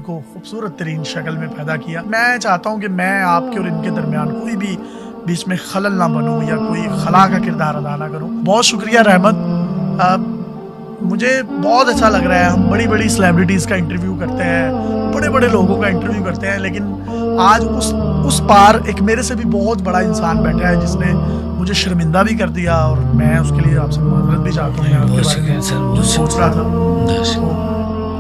کو خوبصورت ترین شکل میں پیدا کیا. میں چاہتا ہوں کہ میں آپ کے اور ان کے درمیان کوئی بھی بیچ میں خلل نہ بنوں یا کوئی خلا کا کردار ادا نہ کروں. بہت شکریہ رحمت. مجھے بہت اچھا لگ رہا ہے. ہم بڑی بڑی سیلیبریٹیز کا انٹرویو کرتے ہیں, بڑے بڑے لوگوں کا انٹرویو کرتے ہیں, لیکن آج اس پار ایک میرے سے بھی بہت بڑا انسان بیٹھا ہے جس نے مجھے شرمندہ بھی کر دیا, اور میں اس کے لیے آپ سے معذرت بھی چاہتا ہوں. جو سوچ رہا تھا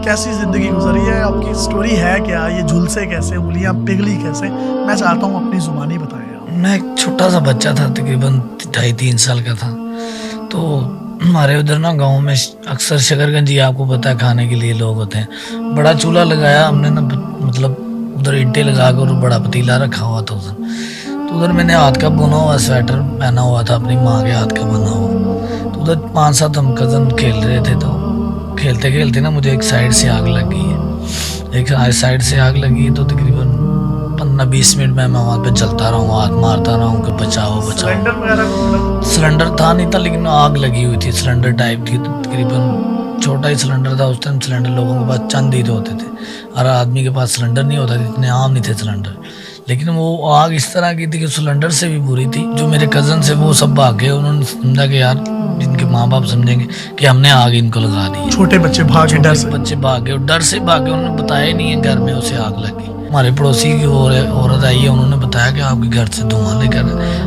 کیسی زندگی گزری ہے آپ کی, اسٹوری ہے کیا, یہ جھلسے کیسے, انگلیاں پگھلی کیسے, میں چاہتا ہوں اپنی زبانی بتائیں. میں ایک چھوٹا سا بچہ تھا, تقریباً 2.5-3 سال کا تھا. تو ہمارے ادھر نا گاؤں میں اکثر شکرگنجی آپ کو پتہ ہے کھانے کے لیے لوگ ہوتے ہیں. بڑا چولہا لگایا ہم نے نا, مطلب ادھر اینٹیں لگا کر بڑا پتیلا رکھا ہوا تھا ادھر. تو ادھر میں نے ہاتھ کا بنا ہوا سویٹر پہنا ہوا تھا, اپنی ماں کے ہاتھ کا بنا ہوا. تو ادھر 5-7 ہم کزن کھیل رہے تھے. تو کھیلتے کھیلتے نا مجھے ایک سائڈ سے آگ لگ گئی ہے. ایک سائڈ سے آگ لگی تو تقریباً 15-20 منٹ میں وہاں پہ چلتا رہا ہوں, ہاتھ مارتا رہا ہوں کہ بچاؤ بچاؤ. سلنڈر تھا نہیں تھا, لیکن آگ لگی ہوئی تھی, سلنڈر ٹائپ تھی. تقریباً چھوٹا ہی سلنڈر تھا اس ٹائم. سلنڈر لوگوں کے پاس چند ہی تو ہوتے تھے, ہر آدمی کے پاس سلنڈر نہیں ہوتا تھا, اتنے عام نہیں تھے سلنڈر. لیکن وہ آگ اس طرح کی تھی کہ سلنڈر سے بھی بری تھی. جو میرے کزن سے وہ سب بھاگ گئے, انہوں نے سمجھا کہ یار جن کے ماں باپ سمجھیں گے کہ ہم نے آگ ان کو لگا دی. چھوٹے بچے بھاگے, ڈر سے بچے بھاگے, ڈر سے بھاگے. انہوں نے بتایا نہیں ہے گھر میں اسے آگ لگی. ہمارے پڑوسی کی عورت آئی ہے, انہوں نے بتایا کہ آپ کے گھر سے دھواں لے کر,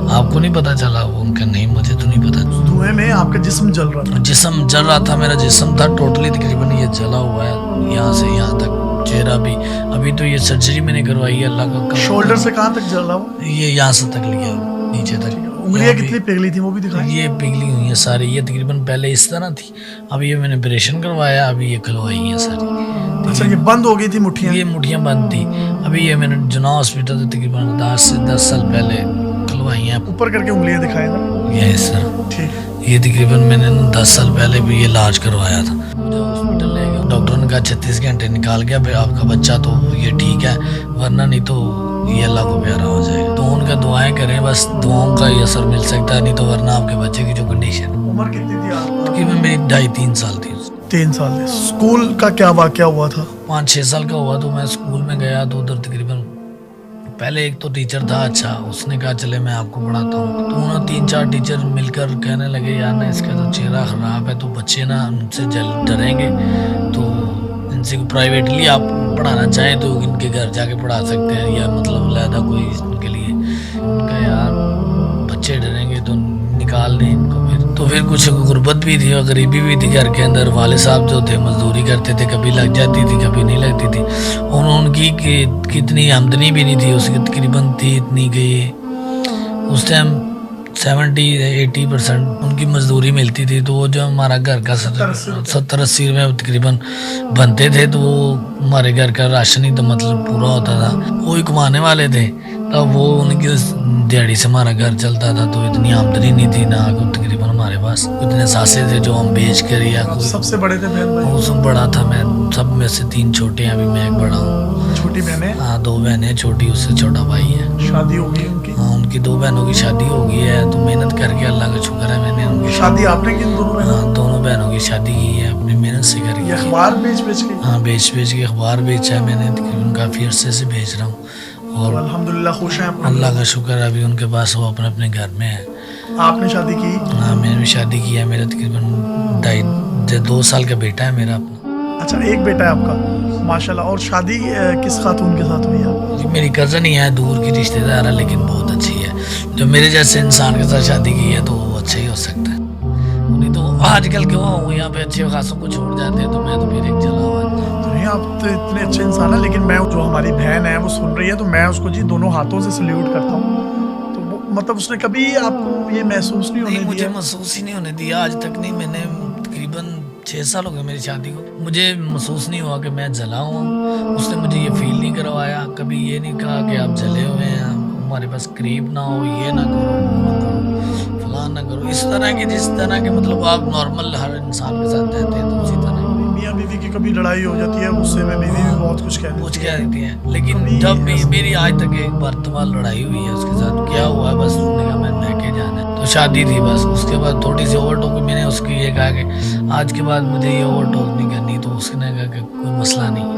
آپ کو نہیں پتا چلا؟ وہ ان کا نہیں, مجھے تو نہیں پتا. دھوئیں میں آپ کا جسم جل رہا تھا؟ جسم جل رہا تھا, میرا جسم تھا ٹوٹلی تقریباً یہ جلا ہوا ہے, یہاں سے یہاں تک. چہرہ بھی ابھی تو یہ سرجری میں نے کروائی ہے, اللہ کا. شولڈر سے کہاں تک جل رہا ہوا؟ یہ یہاں سے تک لیا, نیچے تک. انگلیاں کتنی پگھلی تھی وہ بھی دکھائیں. یہ پگھلی ہوئی ہیں ساری. یہ تقریباً پہلے اس طرح تھی, اب یہ میں نے آپریشن کروایا, ابھی یہ کھلوائی ہیں ساری. اچھا, یہ بند ہو گئی تھی مٹھیاں؟ یہ مٹھیاں بند تھی. ابھی یہ میں نے جناح ہاسپٹل سے تقریباً 10 سال پہلے کھلوائی ہیں. اوپر کر کے انگلیاں دکھائیں نا. یہ سر ٹھیک. یہ تقریباً میں نے 10 سال پہلے بھی یہ علاج کروایا تھا. مجھے ہاسپٹل لے گیا, ڈاکٹر نے کہا 36 گھنٹے نکال گیا بھائی آپ کا بچہ, تو یہ ٹھیک ہے, ورنہ نہیں تو یہ اللہ کو پیارا ہو جائے گا. تو ان کا دعائیں کریں, بس دعاؤں کا ہی اثر مل سکتا ہے, نہیں تو ورنہ آپ کے بچے کی جو کنڈیشن. عمر کتنی تھی آپ؟ تقریباً میری 2.5-3 سال تھی. 3 سال تھے. اسکول کا کیا واقعہ ہوا تھا؟ 5-6 سال کا ہوا تو میں اسکول میں گیا. تو ادھر تقریباً پہلے ایک تو ٹیچر تھا اچھا, اس نے کہا چلے میں آپ کو پڑھاتا ہوں. تو انہوں 3-4 ٹیچر مل کر کہنے لگے یار نا اس کا تو چہرہ خراب ہے, تو بچے نا ان سے ڈریں گے, تو ان سے پرائیویٹلی آپ پڑھانا چاہیں تو ان کے گھر جا کے پڑھا سکتے ہیں, یا مطلب علیحدہ کوئی ان کے لیے. ان کا یار بچے ڈریں گے تو نکال دیں ان کو. تو پھر کچھ غربت بھی تھی اور غریبی بھی تھی گھر کے اندر. والد صاحب جو تھے مزدوری کرتے تھے, کبھی لگ جاتی تھی کبھی نہیں لگتی تھی. ان کی کتنی آمدنی بھی نہیں تھی اس کی, تقریباً تھی اتنی کہ اس ٹائم 70-80% ان کی مزدوری ملتی تھی. تو وہ جو ہمارا گھر کا 70-80 روپے تقریباً بنتے تھے, تو وہ ہمارے گھر کا راشن ہی تو مطلب پورا ہوتا تھا. وہی کمانے والے تھے, تب وہ ان کی دیہڑی سے ہمارا گھر چلتا تھا. تو اتنی آمدنی نہیں تھی نا تقریباً ہمارے پاس. اتنے ساسے تھے جو ہم بیچ کر, یا سب سے بڑے تھے بہن بھائی؟ وہ سب بڑا تھا میں, سب میں سے 3 چھوٹے ہیں, ابھی میں ایک بڑا ہوں. چھوٹی بہنیں؟ ہاں 2 بہنیں, چھوٹی اس سے چھوٹا بھائی ہے. شادی ہو گئی ان کی؟ ہاں ان کی 2 بہنوں کی شادی ہو گئی ہے. تو محنت کر کے اللہ کا شکر ہے میں نے ان کی شادی آپ نے کی؟ ہاں دونوں بہنوں کی شادی کی ہے اپنی محنت سے کر کے. اخبار بیچ کے؟ ہاں بیچ کے اخبار بیچا ہے میں نے, تقریباً کافی عرصے سے بیچ رہا ہوں. اور الحمدللہ خوش ہیں اللہ کا شکر ہے, ابھی ان کے پاس وہ اپنے گھر میں ہے. آپ نے شادی کی؟ ہاں میں نے بھی شادی کی ہے. میرا تقریباً 2 سال کا بیٹا ہے میرا اپنا. اچھا, ایک بیٹا ہے آپ کا, ماشاءاللہ. اور شادی کس خاتون کے ساتھ ہوئی ہے؟ میری کزن ہی ہے, دور کی رشتے دار ہے, لیکن بہت اچھی ہے. جو میرے جیسے انسان کے ساتھ شادی کی ہے تو وہ اچھا ہی ہو سکتا ہے. نہیں تو آج کل کے وہ یہاں پہ اچھے خاصوں کو چھوڑ جاتے ہیں, تو میں تو پھر ایک جلا ہوا. نہیں آپ تو اتنے اچھے انسان ہیں, لیکن میں جو ہماری بہن ہے وہ سن رہی ہے, تو میں اس کو جی دونوں ہاتھوں سے سلیوٹ کرتا ہوں. تو مطلب اس نے کبھی آپ کو یہ محسوس نہیں ہونے دیا؟ مجھے محسوس ہی نہیں ہونے دیا آج تک. نہیں, میں نے تقریباً 6 سال ہو گئے میری شادی کو, مجھے محسوس نہیں ہوا کہ میں جلا ہوں. اس نے مجھے یہ فیل نہیں کروایا, کبھی یہ نہیں کہا کہ آپ جلے ہوئے ہیں, ہمارے پاس قریب نہ ہو, یہ نہ کرو, وہ نہ کرو, فلاں نہ کرو. اس طرح کے جس طرح کے مطلب آپ نارمل ہر انسان کے ساتھ رہتے ہیں, تو اسی طرح میاں بیوی کی کبھی لڑائی ہو جاتی ہے, غصے میں بیوی بھی بہت کچھ کہہ دیتی ہے. لیکن جب میری آج تک ایک مرتبہ لڑائی ہوئی ہے اس کے ساتھ, کیا ہوا ہے بس اس نے کہا میں کے جانا ہے, تو شادی تھی بس. اس کے بعد تھوڑی سی اوور ٹاک, میں نے اس کی یہ کہا کہ آج کے بعد مجھے یہ اوور ٹاک نہیں کرنی, تو اس نے کہا کہ کوئی مسئلہ نہیں.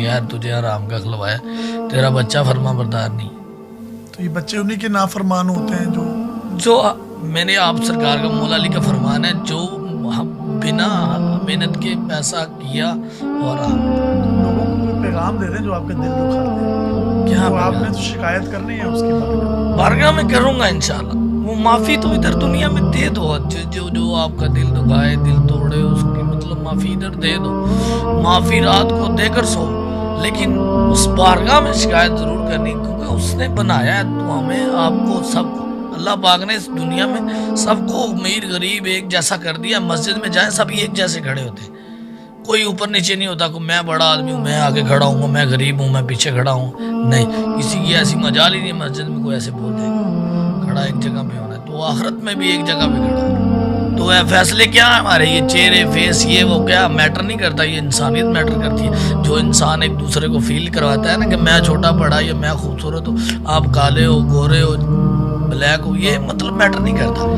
کہ یار تجھے حرام کا کھلوایا, تیرا بچہ فرما بردار نہیں. تو یہ بچے انہی کے نافرمان ہوتے ہیں جو میں نے آپ سرکار کا مولا علی کا فرمان ہے, جو بنا محنت کے پیسہ کیا اور لوگوں کو کوئی پیغام دے دیں جو آپ کا دل دکھاتے ہیں. کیا تو آپ نے تو شکایت کرنی ہے اس کی بارگاہ میں کروں گا انشاءاللہ. وہ معافی تو ادھر دنیا میں دے دو, جو آپ کا دل دکھائے, دل توڑے, اس کی مطلب معافی ادھر دے دو. معافی رات کو دے کر سو, لیکن اس بارگاہ میں شکایت ضرور کرنی, کیونکہ اس نے بنایا ہے تو ہمیں, آپ کو, سب کو. اللہ پاک نے اس دنیا میں سب کو امیر غریب ایک جیسا کر دیا. مسجد میں جائیں سب ایک جیسے کھڑے ہوتے ہیں, کوئی اوپر نیچے نہیں ہوتا. کہ میں بڑا آدمی ہوں, میں آگے کھڑا ہوں, میں غریب ہوں, میں پیچھے کھڑا ہوں. نہیں, کسی کی ایسی مجال ہی نہیں مسجد میں کوئی ایسے بول دے گا. کھڑا ایک جگہ پہ ہونا ہے, تو آخرت میں بھی ایک جگہ پہ کھڑا ہونا. تو فیصلے کیا ہیں ہمارے, یہ چہرے فیس یہ وہ کیا میٹر نہیں کرتا, یہ انسانیت میٹر کرتی ہے. جو انسان ایک دوسرے کو فیل کرواتا ہے نا کہ میں چھوٹا بڑا یا میں خوبصورت ہوں, آپ کالے ہو, گورے ہو, بلیک ہو, یہ مطلب میٹر نہیں کرتا.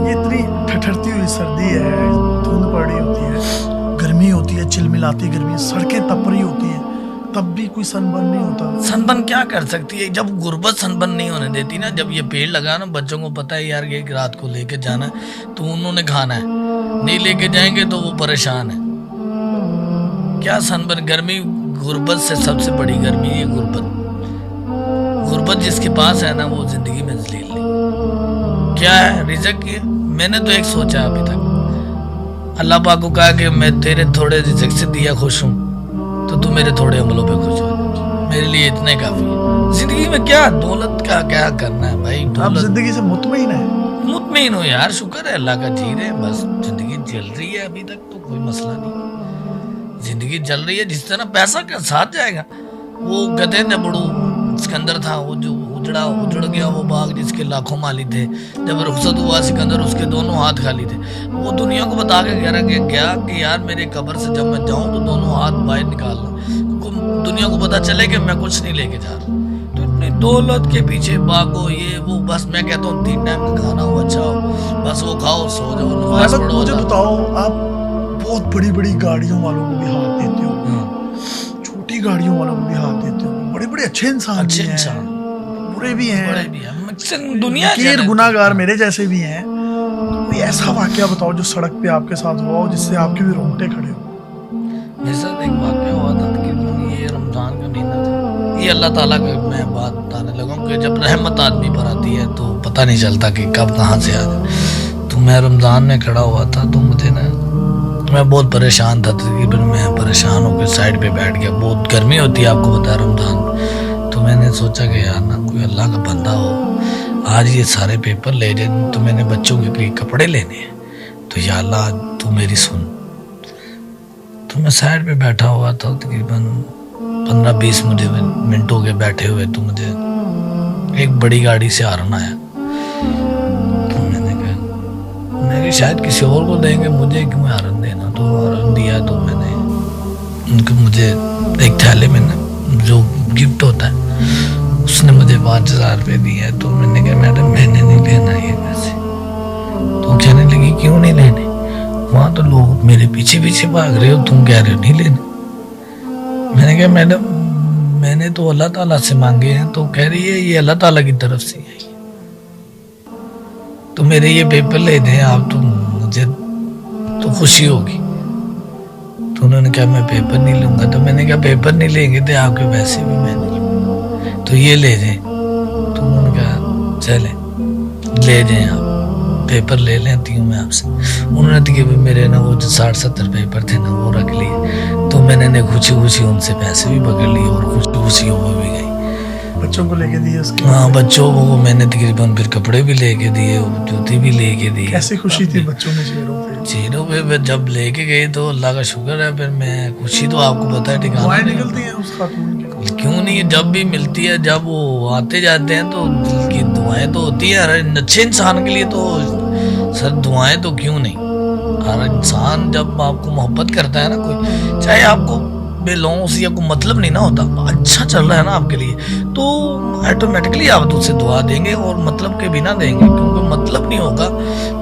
یہ اتنی ٹھٹھرتی ہوئی سردی ہے, دھند پڑی ہوتی ہے, گرمی ہوتی ہے, چلملاتی گرمی, سڑکیں تپ رہی ہوتی ہیں, تب بھی کوئی سن برن نہیں ہوتا. سن برن کیا کر سکتی ہے جب غربت سن برن نہیں ہونے دیتی نا. جب یہ پیڑ لگا نا, بچوں کو پتہ ہے یار یہ رات کو لے کے جانا ہے تو انہوں نے کھانا ہے, نہیں لے کے جائیں گے تو وہ پریشان ہے. کیا سن برن, گرمی غربت سے سب سے بڑی گرمی ہے غربت. غربت جس کے پاس ہے نا وہ زندگی میں ذلیل نہیں. کیا ہے رزق کی, میں نے تو ایک سوچا ابھی تک, اللہ پاک کو کہا کہ میں تیرے تھوڑے رزق سے دیا خوش ہوں تو تو میرے تھوڑے عملوں پہ خوش ہو, میرے لیے اتنے کافی ہے. زندگی میں کیا دولت کا کیا کرنا ہے بھائی, آپ زندگی سے مطمئن ہیں؟ مطمئن ہو یار, شکر ہے اللہ کا, جی رہے بس. زندگی چل رہی ہے ابھی تک تو کوئی مسئلہ نہیں, زندگی چل رہی ہے. جس طرح پیسہ کا ساتھ جائے گا. وہ گدھے نے بڑو سکندر تھا, وہ جو اجڑ گیا وہ باغ جس کے لاکھوں مالی تھے, جب رخصت ہوا سکندر اس کے دونوں ہاتھ خالی تھے. وہ دنیا کو بتا کے گیا کہ یار میرے قبر سے جب میں جاؤں تو دونوں ہاتھ باہر نکالنا, دنیا کو پتا چلے کہ میں کچھ نہیں لے کے جا رہا. تو اتنی دولت کے پیچھے بھاگو, یہ وہ, بس میں کہتا ہوں 3 ٹائم کا کھانا ہو, اچھا ہو, بس وہ کھاؤ, سو جاؤ, نماز پڑھو. مجھے بتاؤ, آپ بہت بڑی بڑی گاڑیوں والوں کو بھی ہاتھ دیتے ہو, چھوٹی گاڑیوں والوں کو بھی ہاتھ دیتے ہو, بڑے بڑے اچھے انسان برے بھی ہیں, دنیا گناہ گار میرے جیسے بھی ہیں. کوئی ایسا واقعہ بتاؤ جو سڑک پہ آپ کے ساتھ ہوا ہو جس سے آپ کے بھی رونگٹے کھڑے ہو. میرے ساتھ ایک واقعہ ہوا تھا کہ یہ رمضان کا مہینہ تھا. یہ اللہ تعالیٰ کا میں بات بتانے لگا ہوں کہ جب رحمت آدمی پر آتی ہے تو پتہ نہیں چلتا کہ کب کہاں سے آ جائے. تو میں رمضان میں کھڑا ہوا تھا, تو مجھے نا, میں بہت پریشان تھا. تقریباً میں پریشان ہو کے سائڈ پہ بیٹھ گیا. بہت گرمی ہوتی ہے آپ کو پتا ہے رمضان میں. تو میں نے سوچا کہ یار نا کوئی اللہ کا بندہ ہو, آج یہ سارے پیپر لے جائیں, تو میں نے بچوں کے کئی کپڑے لینے ہیں, تو یا اللہ تو میری سن. تو میں سائڈ پہ بیٹھا ہوا تھا, تقریباً 15-20 منٹ ہو گئے بیٹھے ہوئے. تو مجھے ایک بڑی گاڑی سے ہارن آیا. تو میں نے کہا میں کہ شاید کسی اور کو دیں گے, مجھے کیوں ہارن دینا. تو ہارن دیا تو میں نے ان کو, مجھے ایک تھیلے میں جو گفٹ ہوتا ہے اس نے مجھے 5000 روپے دیے. تو میں نے کہا میڈم میں نے نہیں لینا یہ پیسے. تو کہنے لگی کیوں نہیں لینے, وہاں تو لوگ میرے پیچھے پیچھے بھاگ رہے ہو, تم کہہ رہے ہو نہیں لینے. میں نے کہا میڈم میں نے تو اللہ تعالیٰ سے مانگے ہیں. تو کہہ رہی ہے یہ اللہ تعالیٰ کی طرف سے ہے, تو میرے یہ پیپر لے دیں آپ, تو مجھے تو خوشی ہوگی. تو انہوں نے کہا میں پیپر نہیں لوں گا. تو میں نے کہا پیپر نہیں لیں گے تو آپ کے پیسے بھی میں نہیں لوں گا, تو یہ لے جائیں. تو انہوں نے کہا چلیں لے جائیں آپ, پیپر لے لیتی ہوں میں آپ سے. انہوں نے کہ میرے نا وہ جو 60-70 پیپر تھے نا وہ رکھ لیے. تو میں نے خوشی خوشی ان سے پیسے بھی پکڑ لیے اور خوشی خوشی ہو بھی گئی. بچوں کو لے کے دیے اس کے, ہاں بچوں کو میں نے تقریباً پھر کپڑے بھی لے کے دیے, جوتی بھی لے کے دیے. کیسی خوشی تھی بچوں میں چہروں پہ جب لے کے گئے تو اللہ کا شکر ہے. پھر میں خوشی تو آپ کو پتا ہے ٹھکانا نکلتی ہیں اس خاتون کی, کیوں نہیں, جب بھی ملتی ہے, جب وہ آتے جاتے ہیں تو دل کی دعائیں تو ہوتی ہیں. ہر اچھے انسان کے لیے تو سر دعائیں تو کیوں نہیں. ہر انسان جب آپ کو محبت کرتا ہے نا کوئی, چاہے آپ کو بے لونس یا کوئی مطلب نہیں نہ ہوتا, اچھا چل رہا ہے نا آپ کے لیے, تو آٹومیٹکلی آپ تو اسے دعا دیں گے اور مطلب کے بنا دیں گے, کیونکہ مطلب نہیں ہوگا.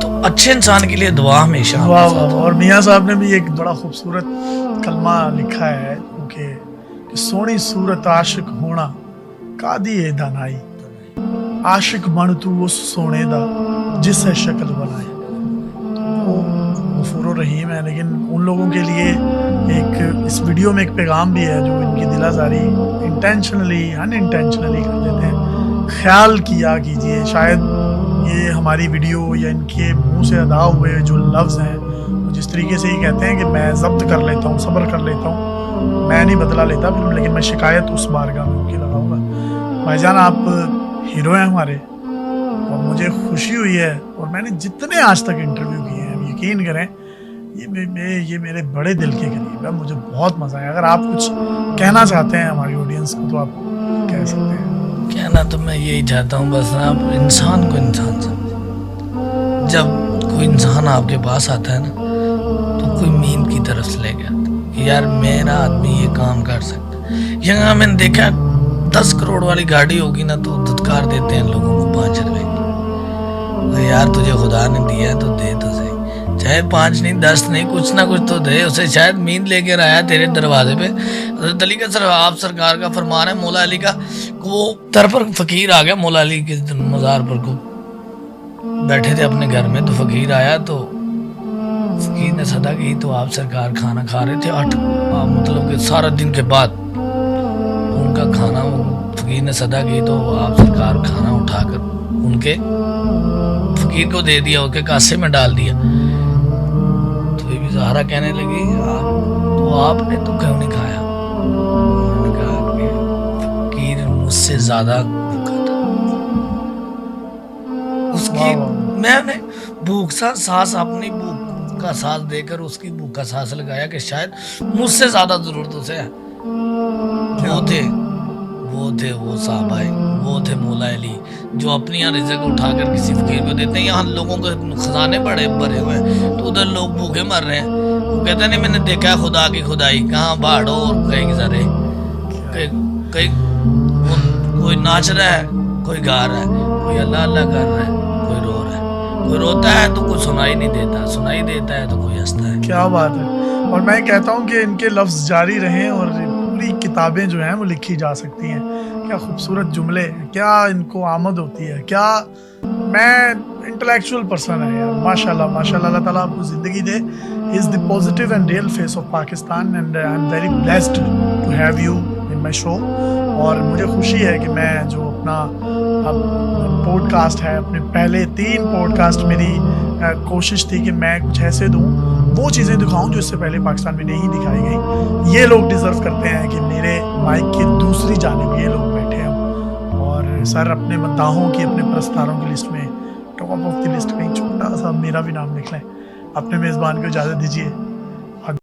تو اچھے انسان کے لیے دعا ہمیشہ. اور میاں صاحب نے بھی ایک بڑا خوبصورت کلمہ لکھا ہے, کیونکہ کہ سونی صورت عاشق ہونا کادی اے دانائی عاشق بن تو اس سونے دا جس ہے شکل بنائے. وہ غفور الرحیم ہے، لیکن ان لوگوں کے لیے ایک اس ویڈیو میں ایک پیغام بھی ہے جو ان کی دل آزاری انٹینشنلی ان انٹینشنلی کر دیتے ہیں. خیال کیا کیجئے، شاید یہ ہماری ویڈیو یا ان کے منہ سے ادا ہوئے جو لفظ ہیں جس طریقے سے یہ کہتے ہیں کہ میں ضبط کر لیتا ہوں، صبر کر لیتا ہوں، میں نہیں بدلا لیتا پھر، لیکن میں شکایت اس بارگاہ میں ان کی لگاؤں گا. بھائی جان آپ ہیرو ہیں ہمارے، اور مجھے خوشی ہوئی ہے، اور میں نے جتنے آج تک انٹرویو کیے ہیں یقین کریں یہ میرے بڑے دل کے قریب ہے. مجھے بہت مزہ آیا. اگر آپ کچھ کہنا چاہتے ہیں ہماری آڈینس کو تو آپ کہہ سکتے ہیں. کہنا تو میں یہی چاہتا ہوں بس آپ انسان کو انسان سمجھیں. جب کوئی انسان آپ کے پاس آتا ہے نا تو کوئی مین کی طرف سے لے کے آتا ہے کہ یار میرا آدمی یہ کام کر سکتا ہے. یہاں میں نے دیکھا 10 کروڑ والی گاڑی ہوگی نا تو دھتکار دیتے ہیں لوگوں کو 5 روپے کی. یار تجھے خدا نے دیا ہے تو دے تو صحیح، چاہے 5 نہیں 10 نہیں، کچھ نہ کچھ تو دے. اسے شاید نیند لے کے آیا تیرے دروازے پہ. حضرت علی کا آپ سرکار کا فرمان ہے، مولا علی کا، وہ در پر فقیر آ گیا. مولا علی کے مزار پر کو بیٹھے تھے اپنے گھر میں، تو فقیر آیا تو فقیر نے صدا کی تو آپ سرکار کھانا کھا رہے تھے 8 مطلب کہ سارا دن کے بعد ان کا کھانا فقیر نے صدا کی تو آپ سرکار کھانا اٹھا کر ان کے فقیر کو دے دیا، ان کے کاسے میں ڈال دیا. تو بی بی زہرا کہنے لگی آپ نے تو کیوں نہیں کھایا؟ انہوں نے کہا کہ فقیر مجھ سے زیادہ بھوکا تھا. اس کی میں نے بھوک سا سانس، اپنی بھوک کا سانس دے کر اس کی بھوک کا سانس لگایا کہ شاید مجھ سے زیادہ ضرورت اسے ہے. وہ تھے وہ صحابہ، وہ تھے مولا علی جو اپنی یہاں رزق اٹھا کر کسی فقیر کو دیتے ہیں. یہاں لوگوں کے خزانے بڑے بھرے ہوئے ہیں تو ادھر لوگ بھوکے مر رہے ہیں. وہ کہتے ہیں نہیں میں نے دیکھا خدا کی خدائی، کہاں باڑو اور کہیں گزرے، کوئی ناچ رہا ہے، کوئی گا رہا ہے، کوئی اللہ اللہ کر رہا ہے، کوئی رو رہا ہے، کوئی روتا ہے تو کوئی سنائی نہیں دیتا، سنائی دیتا ہے تو کوئی ہنستا ہے. کیا بات ہے. اور میں کہتا ہوں کہ ان کے لفظ جاری رہیں اور پوری کتابیں جو ہیں وہ لکھی جا سکتی ہیں. کیا خوبصورت جملے، کیا ان کو آمد ہوتی ہے. کیا میں انٹلیکچوئل پرسن ہے یار، ماشاء اللہ ماشاء اللہ. اللہ تعالیٰ آپ کو زندگی دے. He is the positive and real face of Pakistan and I am very blessed to have you in my show. اور مجھے خوشی ہے کہ میں جو اپنا اب پوڈ کاسٹ ہے، اپنے پہلے 3 پوڈ کاسٹ میری کوشش تھی کہ میں کچھ ایسے دوں، وہ چیزیں دکھاؤں جو اس سے پہلے پاکستان میں نہیں دکھائی گئی. یہ لوگ ڈیزرو کرتے ہیں کہ میرے مائک کی دوسری جانب یہ لوگ بیٹھے ہوں. اور سر اپنے مداحوں کی، اپنے پرستاروں کی لسٹ میں ٹاپ آف دی لسٹ کہیں چھوٹا سا میرا بھی نام لکھ لیں. اپنے میزبان کو اجازت دیجیے.